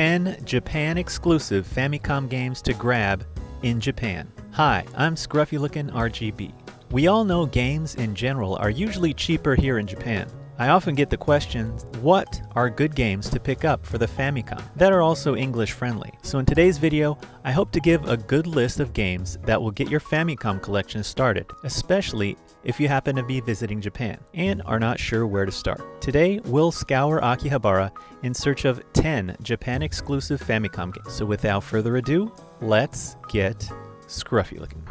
10 Japan-exclusive Famicom games to grab in Japan. Hi, I'm Scruffy-looking RGB. We all know games in general are usually cheaper here in Japan. I often get the question, what are good games to pick up for the Famicom that are also English friendly? So in today's video, I hope to give a good list of games that will get your Famicom collection started, especially if you happen to be visiting Japan and are not sure where to start. Today, we'll scour Akihabara in search of 10 Japan-exclusive Famicom games. So without further ado, let's get scruffy looking.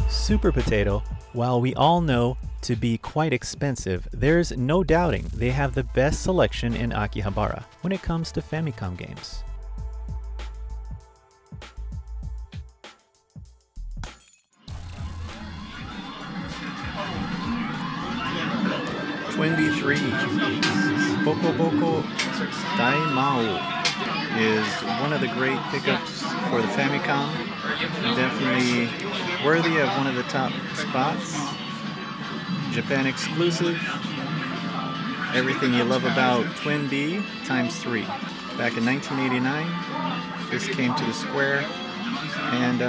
Superpotato, while we all know to be quite expensive, there's no doubting they have the best selection in Akihabara when it comes to Famicom games. Boko Boko Daimao is one of the great pickups for the Famicom. Definitely worthy of one of the top spots. Japan exclusive. Everything you love about Twin B times 3. Back in 1989, this came to the square, and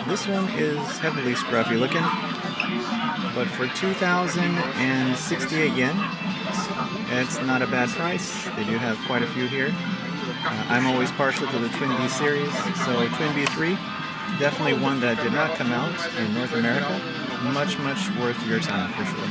this one is heavily scruffy looking. But for 2,068 yen, it's not a bad price. They do have quite a few here. I'm always partial to the Twin B series, so Twin B3, definitely one that did not come out in North America. Much worth your time for sure.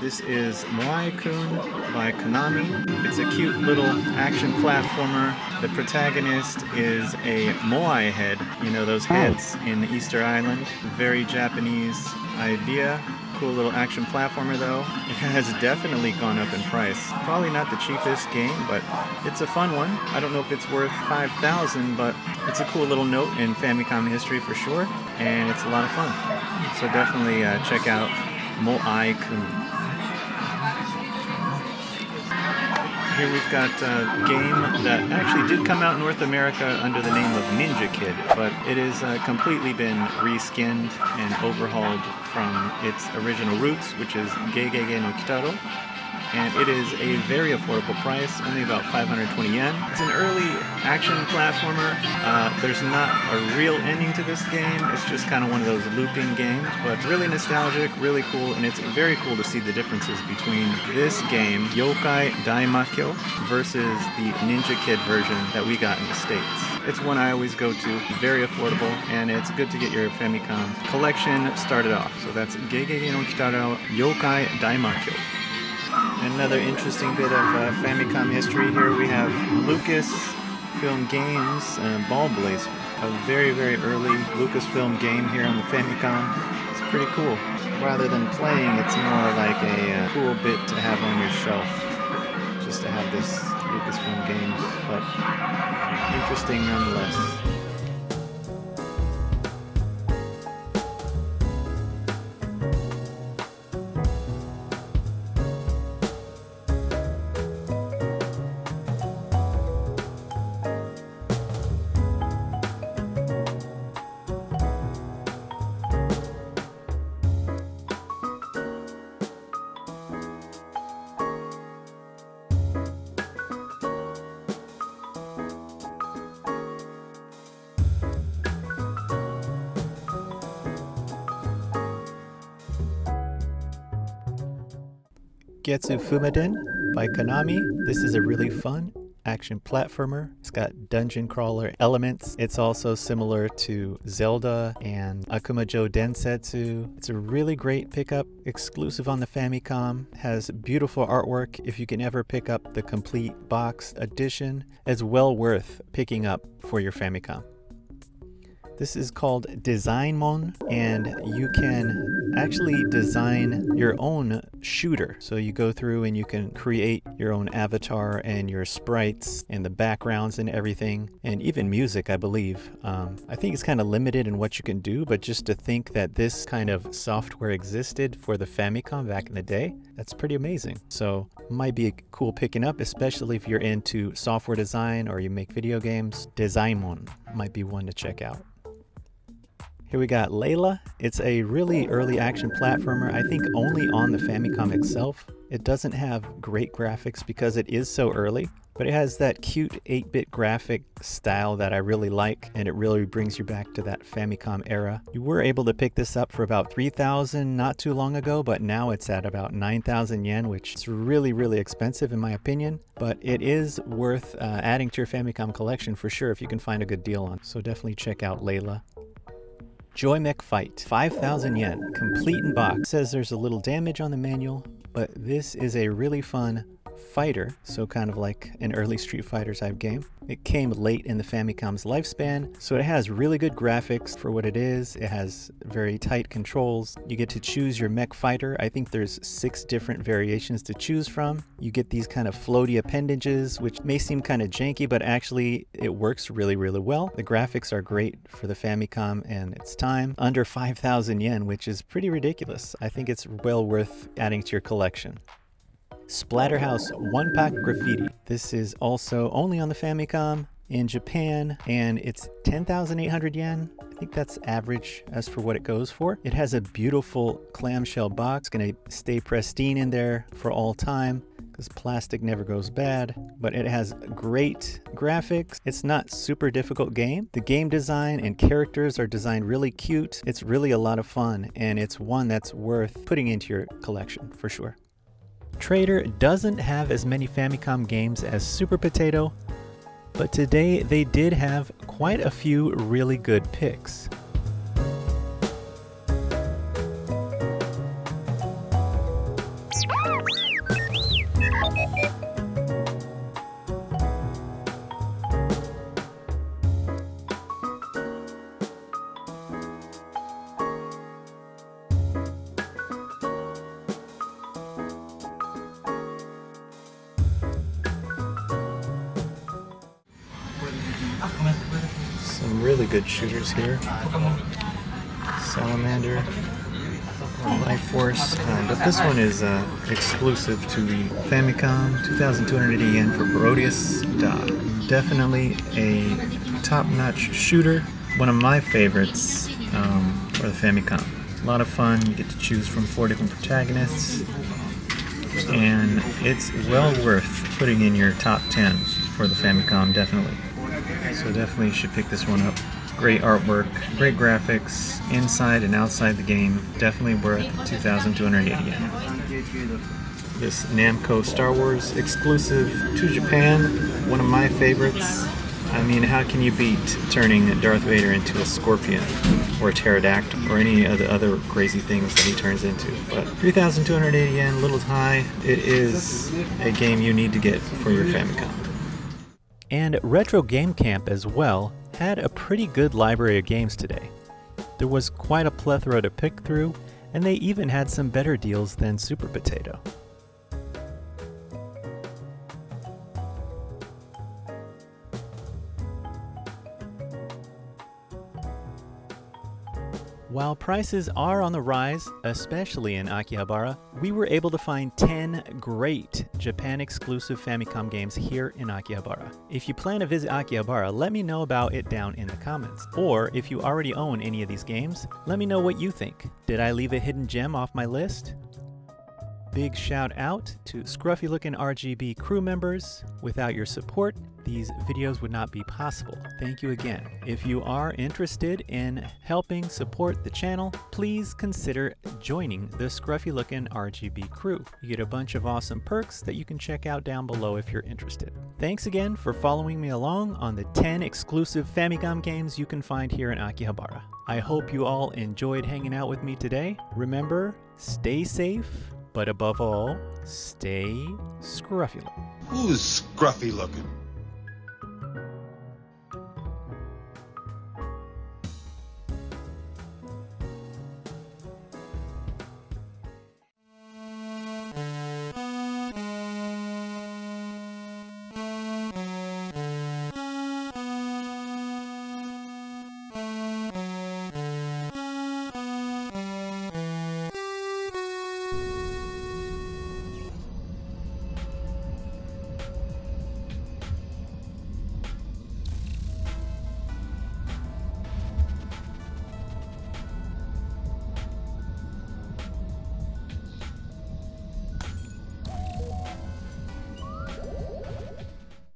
This is Moai-kun by Konami. It's a cute little action platformer. The protagonist is a Moai head, you know those heads in Easter Island. Very Japanese idea. Cool little action platformer though. It has definitely gone up in price. Probably not the cheapest game, but it's a fun one. I don't know if it's worth 5,000, but it's a cool little note in Famicom history for sure, and it's a lot of fun. So definitely check out Moai-kun. Here we've got a game that actually did come out in North America under the name of Ninja Kid, but it has completely been reskinned and overhauled from its original roots, which is Gegege no Kitaro. And it is a very affordable price, only about 520 yen. It's an early action platformer. There's not a real ending to this game. It's just kind of one of those looping games, but really nostalgic, really cool, and it's very cool to see the differences between this game, Yokai Daimakyo, versus the Ninja Kid version that we got in the States. It's one I always go to, very affordable, and it's good to get your Famicom collection started off. So that's Gegege no Kitaro Yokai Daimakyo. Another interesting bit of Famicom history here. We have Lucasfilm Games Ball Blazer, a very early Lucasfilm game here on the Famicom. It's pretty cool. Rather than playing, it's more like a cool bit to have on your shelf, just to have this Lucasfilm Games, but interesting nonetheless. Getsu Fumaden by Konami. This is a really fun action platformer. It's got dungeon crawler elements. It's also similar to Zelda and Akumajo Densetsu. It's a really great pickup, exclusive on the Famicom. Has beautiful artwork. If you can ever pick up the complete box edition, it's well worth picking up for your Famicom. This is called Designmon, and you can actually design your own shooter. So you go through and you can create your own avatar and your sprites and the backgrounds and everything, and even music, I believe. I think it's kind of limited in what you can do, but just to think that this kind of software existed for the Famicom back in the day, that's pretty amazing. So might be cool picking up, especially if you're into software design or you make video games. Designmon might be one to check out. Here we got Layla. It's a really early action platformer, I think only on the Famicom itself. It doesn't have great graphics because it is so early, but it has that cute 8-bit graphic style that I really like, and it really brings you back to that Famicom era. You were able to pick this up for about 3,000 not too long ago, but now it's at about 9,000 yen, which is really, really expensive in my opinion, but it is worth adding to your Famicom collection for sure if you can find a good deal on. So definitely check out Layla. Joy Mech Fight, 5,000 yen, complete in box. It says there's a little damage on the manual, but this is a really fun fighter, so kind of like an early Street Fighter type game. It came late in the Famicom's lifespan, so it has really good graphics for what it is. It has very tight controls. You get to choose your mech fighter. I think there's 6 different variations to choose from. You get these kind of floaty appendages, which may seem kind of janky, but actually it works really, really well. The graphics are great for the Famicom and its time. Under 5,000 yen, which is pretty ridiculous. I think it's well worth adding to your collection. Splatterhouse 1-Pack Graffiti. This is also only on the Famicom in Japan, and it's 10,800 yen. I think that's average as for what it goes for. It has a beautiful clamshell box, gonna stay pristine in there for all time because plastic never goes bad, but it has great graphics. It's not super difficult game. The game design and characters are designed really cute. It's really a lot of fun, and it's one that's worth putting into your collection for sure. Trader doesn't have as many Famicom games as Super Potato, but today they did have quite a few really good picks. Some really good shooters here. Salamander, Life Force, but this one is exclusive to the Famicom, 2,280 yen for Brodius Da. Definitely a top-notch shooter, one of my favorites for the Famicom. A lot of fun, you get to choose from 4 different protagonists, and it's well worth putting in your top 10 for the Famicom, definitely. So definitely you should pick this one up. Great artwork, great graphics, inside and outside the game. Definitely worth 2,280 yen. This Namco Star Wars exclusive to Japan, one of my favorites. I mean, how can you beat turning Darth Vader into a scorpion or a pterodactyl or any of the other crazy things that he turns into? But 3,280 yen, a little high. It is a game you need to get for your Famicom. And Retro Game Camp as well had a pretty good library of games today. There was quite a plethora to pick through, and they even had some better deals than Super Potato. While prices are on the rise, especially in Akihabara, we were able to find 10 great Japan-exclusive Famicom games here in Akihabara. If you plan to visit Akihabara, let me know about it down in the comments. Or if you already own any of these games, let me know what you think. Did I leave a hidden gem off my list? big shout out to scruffy looking RGB crew members. Without your support, these videos would not be possible. Thank you again. If you are interested in helping support the channel, please consider joining the scruffy looking RGB crew. You get a bunch of awesome perks that you can check out down below if you're interested. Thanks again for following me along on the 10 exclusive Famicom games you can find here in Akihabara. I hope you all enjoyed hanging out with me today. Remember, stay safe, but above all, stay scruffy looking. Who's scruffy looking?